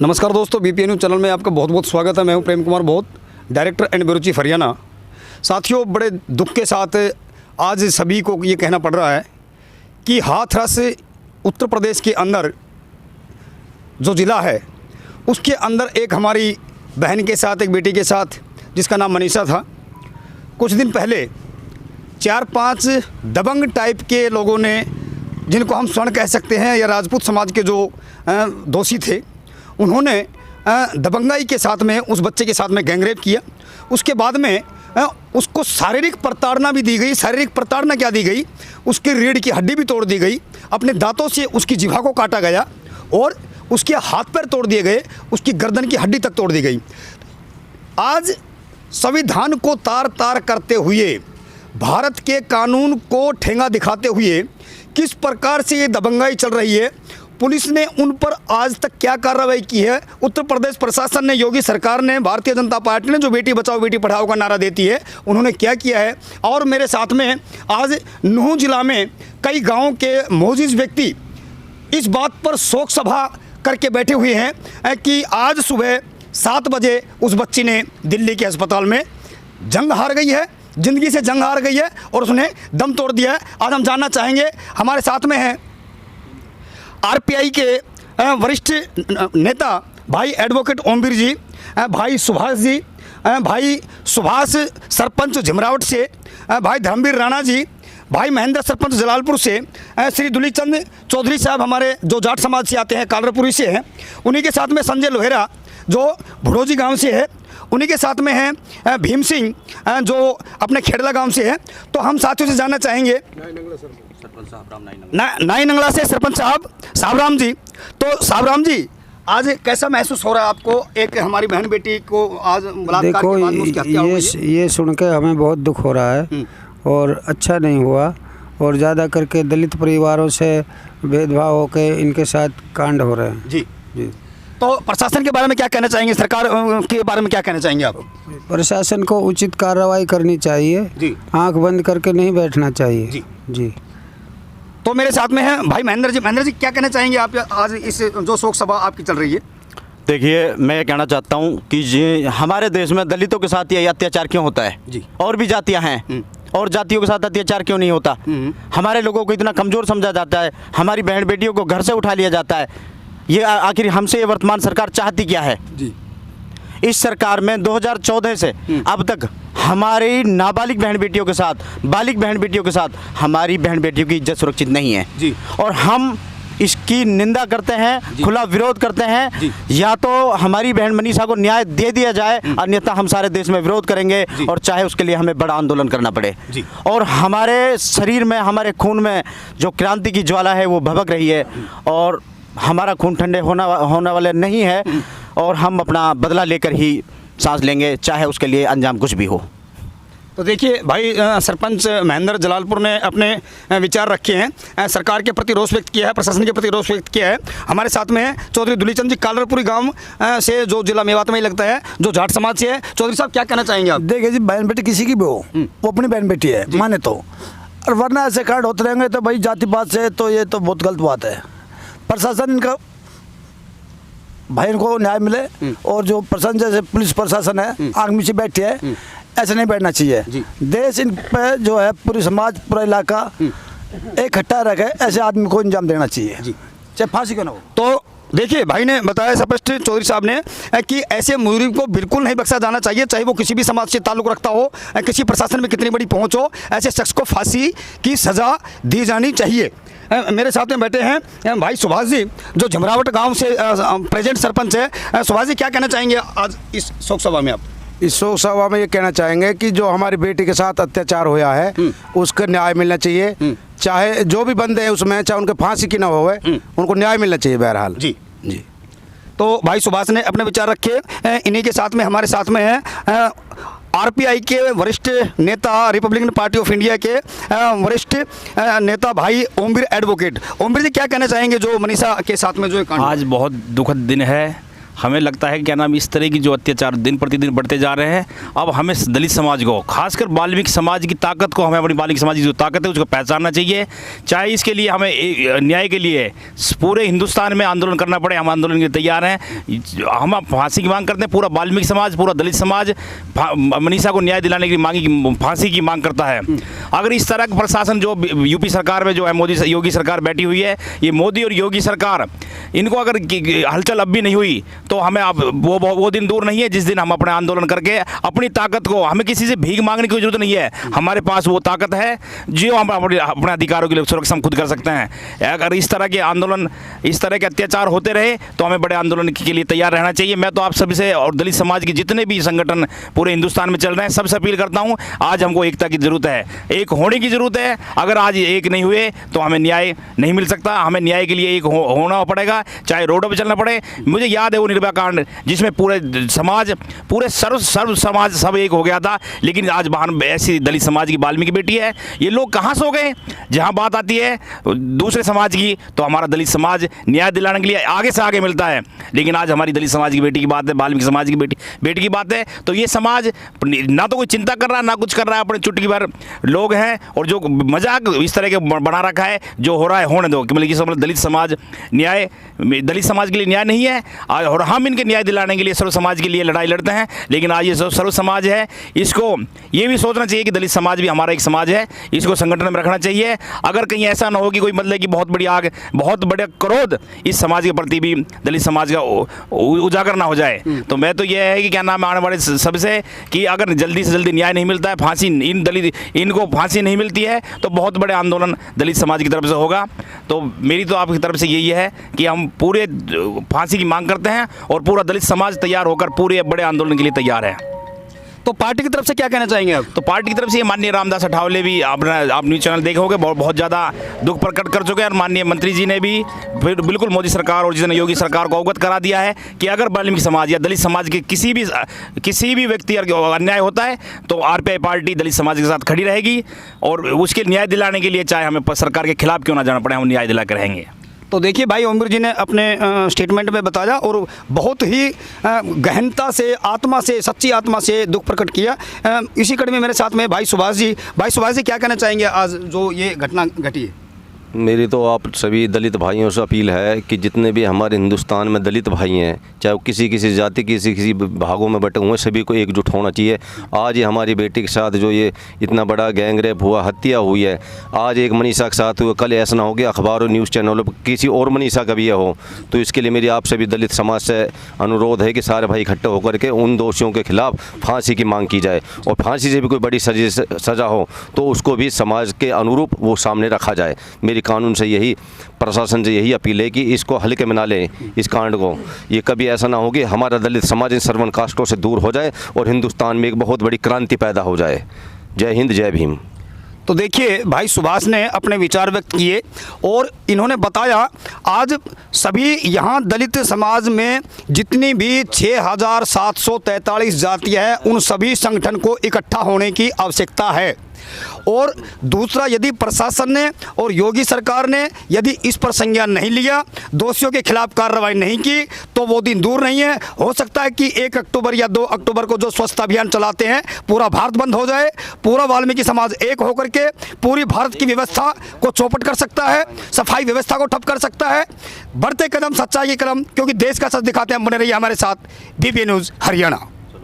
नमस्कार दोस्तों, BPN news channel में आपका बहुत बहुत स्वागत है। मैं हूं प्रेम कुमार बहुत, director and bureau chief Haryana. साथियों, बड़े दुख के साथ आज सभी को ये कहना पड़ रहा है कि हाथरस उत्तर प्रदेश के अंदर जो ज़िला है उसके अंदर एक हमारी बहन के साथ, एक बेटी के साथ, जिसका नाम मनीषा था, कुछ दिन पहले 4-5 दबंग टाइप के लोगों ने, जिनको हम स्वर्ण कह सकते हैं या राजपूत समाज के जो दोषी थे, उन्होंने दबंगाई के साथ में उस बच्चे के साथ में गैंगरेप किया। उसके बाद में उसको शारीरिक प्रताड़ना भी दी गई। शारीरिक प्रताड़ना क्या दी गई? उसकी रीढ़ की हड्डी भी तोड़ दी गई, अपने दांतों से उसकी जिह्वा को काटा गया और उसके हाथ पैर तोड़ दिए गए, उसकी गर्दन की हड्डी तक तोड़ दी गई। आज संविधान को तार तार करते हुए, भारत के कानून को ठेंगा दिखाते हुए किस प्रकार से ये दबंगाई चल रही है, पुलिस ने उन पर आज तक क्या कार्रवाई की है? उत्तर प्रदेश प्रशासन ने, योगी सरकार ने, भारतीय जनता पार्टी ने जो बेटी बचाओ बेटी पढ़ाओ का नारा देती है, उन्होंने क्या किया है? और मेरे साथ में आज नूह जिला में कई गांवों के मोजिज व्यक्ति इस बात पर शोक सभा करके बैठे हुए हैं कि आज सुबह 7 बजे उस बच्ची ने दिल्ली के अस्पताल में जंग हार गई है, ज़िंदगी से जंग हार गई है और उसने दम तोड़ दिया है। आज हम जानना चाहेंगे, हमारे साथ में हैं आरपीआई के वरिष्ठ नेता भाई एडवोकेट ओमवीर जी, भाई सुभाष जी, भाई सुभाष सरपंच झिमरावट से, भाई धर्मवीर राणा जी, भाई महेंद्र सरपंच जलालपुर से, श्री दुलीचंद चौधरी साहब हमारे जो जाट समाज से आते हैं, कालरापुरी से हैं, उन्हीं के साथ में संजय लोहेरा जो भुड़ोजी गांव से है, उन्हीं के साथ में हैं भीम सिंह जो अपने खेड़ला गांव से है। तो हम साथियों से जानना चाहेंगे, नाई नंगला से सरपंच साहब साहबराम जी। तो साहबराम जी, आज कैसा महसूस हो रहा है आपको? एक हमारी बहन बेटी को आज बलात्कार के बाद में उसकी हत्या हो गई। ये सुन के हमें बहुत दुख हो रहा है और अच्छा नहीं हुआ, और ज़्यादा करके दलित परिवारों से भेदभाव होकर इनके साथ कांड हो रहे हैं। जी जी। तो प्रशासन के बारे में क्या कहना चाहेंगे? सरकार के बारे में क्या कहना चाहेंगे आप? प्रशासन को उचित कार्रवाई करनी चाहिए जी, आंख बंद करके नहीं बैठना चाहिए जी जी। तो मेरे साथ में है भाई महेंद्र जी। महेंद्र जी, क्या कहना चाहेंगे आप आज इस जो शोक सभा आपकी चल रही है? देखिए, मैं ये कहना चाहता हूँ कि हमारे देश में दलितों के साथ ये अत्याचार क्यों होता है जी? और भी जातियाँ हैं, और जातियों के साथ अत्याचार क्यों नहीं होता? हमारे लोगों को इतना कमज़ोर समझा जाता है, हमारी बहन बेटियों को घर से उठा लिया जाता है। ये आखिर हमसे ये वर्तमान सरकार चाहती क्या है जी? इस सरकार में 2014 से अब तक हमारी नाबालिग बहन बेटियों के साथ, बालिग बहन बेटियों के साथ हमारी बहन बेटियों की इज्जत सुरक्षित नहीं है जी। और हम इसकी निंदा करते हैं, खुला विरोध करते हैं। या तो हमारी बहन मनीषा को न्याय दे दिया जाए, अन्यथा हम सारे देश में विरोध करेंगे, और चाहे उसके लिए हमें बड़ा आंदोलन करना पड़े। और हमारे शरीर में, हमारे खून में जो क्रांति की ज्वाला है वो भभक रही है, और हमारा खून ठंडे होने वाले नहीं है, और हम अपना बदला लेकर ही सांस लेंगे, चाहे उसके लिए अंजाम कुछ भी हो। तो देखिए भाई, सरपंच महेंद्र जलालपुर ने अपने विचार रखे हैं, सरकार के प्रति रोष व्यक्त किया है, प्रशासन के प्रति रोष व्यक्त किया है। हमारे साथ में है चौधरी दुलीचंद जी, कालरापुरी गांव से, जो जिला मेवात में ही लगता है, जो जाट समाज से है। चौधरी साहब, क्या कहना चाहेंगे आप? देखिए जी, बहन बेटी किसी की भी हो, वो अपनी बहन बेटी है माने तो, और वरना ऐसे कांड होते रहेंगे तो भाई जाति बात से तो ये तो बहुत गलत बात है। प्रशासन इनका भाई इनको न्याय मिले, और जो प्रशासन जैसे पुलिस प्रशासन है आंख नीचे बैठी है, ऐसे नहीं बैठना चाहिए। देश इन पे जो है पूरी समाज, पूरा इलाका इकट्ठा रखे, ऐसे आदमी को अंजाम देना चाहिए, चाहे फांसी क्यों ना हो। तो देखिए, भाई ने बताया स्पष्ट, चौधरी साहब ने, कि ऐसे मुजरिम को बिल्कुल नहीं बख्शा जाना चाहिए, चाहे वो किसी भी समाज से ताल्लुक़ रखता हो, किसी प्रशासन में कितनी बड़ी पहुँच हो, ऐसे शख्स को फांसी की सज़ा दी जानी चाहिए। मेरे साथ में बैठे हैं भाई सुभाष जी, जो झिमरावट गांव से प्रेजेंट सरपंच है। सुभाष जी, क्या कहना चाहेंगे आज इस शोक सभा में आप? इस शोक सभा में ये कहना चाहेंगे कि जो हमारी बेटी के साथ अत्याचार हुआ है उसका न्याय मिलना चाहिए, चाहे जो भी बंदे हैं उसमें, चाहे उनके फांसी की ना हो, उनको न्याय मिलना चाहिए बहरहाल जी जी। तो भाई सुभाष ने अपने विचार रखे। इन्हीं के साथ में हमारे साथ में है आरपीआई के वरिष्ठ नेता, रिपब्लिकन पार्टी ऑफ इंडिया के वरिष्ठ नेता भाई ओमवीर एडवोकेट। ओमवीर जी, क्या कहना चाहेंगे जो मनीषा के साथ में जो कांड? आज बहुत दुखद दिन है, हमें लगता है कि क्या नाम इस तरह की जो अत्याचार दिन प्रतिदिन बढ़ते जा रहे हैं, अब हमें दलित समाज को, खासकर वाल्मीकि समाज की ताकत को, हमें अपनी वाल्मीकि समाज की जो ताकत है उसको पहचानना चाहिए। चाहे इसके लिए हमें न्याय के लिए पूरे हिंदुस्तान में आंदोलन करना पड़े, हम आंदोलन के लिए तैयार हैं। हम फांसी की मांग करते हैं, पूरा वाल्मीकि समाज, पूरा दलित समाज मनीषा को न्याय दिलाने की मांगी, फांसी की मांग करता है। अगर इस तरह का प्रशासन जो यूपी सरकार में जो है, मोदी योगी सरकार बैठी हुई है, ये मोदी और योगी सरकार, इनको अगर हलचल अब भी नहीं हुई तो हमें अब वो दिन दूर नहीं है जिस दिन हम अपने आंदोलन करके अपनी ताकत को, हमें किसी से भीख मांगने की जरूरत नहीं है, हमारे पास वो ताकत है जो हम अपने अधिकारों के लिए सुरक्षा हम खुद कर सकते हैं। अगर इस तरह के आंदोलन, इस तरह के अत्याचार होते रहे तो हमें बड़े आंदोलन के लिए तैयार रहना चाहिए। मैं तो आप सभी से और दलित समाज के जितने भी संगठन पूरे हिंदुस्तान में चल रहे हैं, सबसे अपील करता हूँ, आज हमको एकता की ज़रूरत है, एक होने की ज़रूरत है। अगर आज एक नहीं हुए तो हमें न्याय नहीं मिल सकता, हमें न्याय के लिए एक होना पड़ेगा, चाहे रोडों पर चलना पड़े। मुझे याद है वो निर्भया कांड जिसमें पूरे समाज, पूरे सर्व समाज सब एक हो गया था, लेकिन आज बाहर ऐसी दलित समाज की वाल्मीकि बेटी है, ये लोग कहाँ सो गए। जहाँ बात आती है दूसरे समाज की तो हमारा दलित समाज न्याय दिलाने के लिए आगे से आगे मिलता है, लेकिन आज हमारी दलित समाज की बेटी की बात है, वाल्मीकि समाज की बेटी की बात है, तो ये समाज ना तो कोई चिंता कर रहा है ना कुछ कर रहा है, अपने चुटकी भर लोग हैं और जो मजाक इस तरह के बना रखा है, जो हो रहा है होने दो। मतलब दलित समाज न्याय, दलित समाज के लिए न्याय नहीं है और हम इनके न्याय दिलाने के लिए सर्व समाज के लिए लड़ाई लड़ते हैं, लेकिन आज ये सर्व समाज है, इसको ये भी सोचना चाहिए कि दलित समाज भी हमारा एक समाज है, इसको संगठन में रखना चाहिए। अगर कहीं ऐसा ना हो कि कोई मतलब कि बहुत बड़ी आग, बहुत बड़े क्रोध इस समाज के प्रति भी दलित समाज का उजागर ना हो जाए, तो मैं तो ये है कि क्या नाम है आने वाले सबसे कि अगर जल्दी से जल्दी न्याय नहीं मिलता है, फांसी इनको फांसी नहीं मिलती है, तो बहुत बड़े आंदोलन दलित समाज की तरफ से होगा। तो मेरी तो आपकी तरफ से यही है कि हम पूरे फांसी की मांग करते हैं और पूरा दलित समाज तैयार होकर पूरे बड़े आंदोलन के लिए तैयार है। तो पार्टी की तरफ से क्या कहना चाहेंगे आप? तो पार्टी की तरफ से माननीय रामदास अठावले भी आप न्यूज़ चैनल देखे होंगे, बहुत ज़्यादा दुख प्रकट कर चुके हैं और माननीय मंत्री जी ने भी बिल्कुल मोदी सरकार और जिसने योगी सरकार को अवगत करा दिया है कि अगर वाल्मीकि समाज या दलित समाज के किसी भी व्यक्ति अन्याय होता है तो आरपीआई पार्टी दलित समाज के साथ खड़ी रहेगी और उसके न्याय दिलाने के लिए चाहे हमें सरकार के खिलाफ क्यों ना जाना पड़े, हम न्याय दिला कर रहेंगे। तो देखिए भाई ओमवीर जी ने अपने स्टेटमेंट में बताया और बहुत ही गहनता से, आत्मा से, सच्ची आत्मा से दुख प्रकट किया। इसी कड़ी में मेरे साथ में भाई सुभाष जी क्या कहना चाहेंगे आज जो ये घटना घटी है? मेरी तो आप सभी दलित भाइयों से अपील है कि जितने भी हमारे हिंदुस्तान में दलित भाई हैं, चाहे वो किसी जाति किसी भागों में बटे हुए, सभी को एकजुट होना चाहिए। आज ये हमारी बेटी के साथ जो ये इतना बड़ा गैंग रेप हुआ, हत्या हुई है, आज एक मनीषा के साथ हुआ, कल ऐसा ना हो गया अखबारों न्यूज़ चैनलों पर किसी और मनीषा का भी ये हो। तो इसके लिए मेरी आप सभी दलित समाज से अनुरोध है कि सारे भाई इकट्ठे होकर के उन दोषियों के खिलाफ फांसी की मांग की जाए और फांसी से भी कोई बड़ी सज़ा हो तो उसको भी समाज के अनुरूप वो सामने रखा जाए। मेरी कानून से यही, प्रशासन से यही अपील है कि इसको हल्के में ना लें, इस कांड को। ये कभी ऐसा ना हो कि हमारा दलित समाज इन सर्वन कास्टों से दूर हो जाए और हिंदुस्तान में एक बहुत बड़ी क्रांति पैदा हो जाए। जय हिंद, जय भीम। तो देखिए भाई सुभाष ने अपने विचार व्यक्त किए और इन्होंने बताया आज सभी यहाँ दलित समाज में जितनी भी 6743 जातियाँ हैं उन सभी संगठन को इकट्ठा होने की आवश्यकता है। और दूसरा, यदि प्रशासन ने और योगी सरकार ने यदि इस पर संज्ञान नहीं लिया, दोषियों के खिलाफ कार्रवाई नहीं की, तो वो दिन दूर नहीं है। हो सकता है कि 1 अक्टूबर या 2 अक्टूबर को जो स्वच्छता अभियान चलाते हैं पूरा भारत बंद हो जाए, पूरा वाल्मीकि समाज एक होकर के पूरी भारत की व्यवस्था को चौपट कर सकता है, सफाई व्यवस्था को ठप कर सकता है। बढ़ते कदम, सच्चाई के कदम, क्योंकि देश का सच दिखाते हैं। बने रहिए हमारे साथ, बीपी न्यूज़ हरियाणा।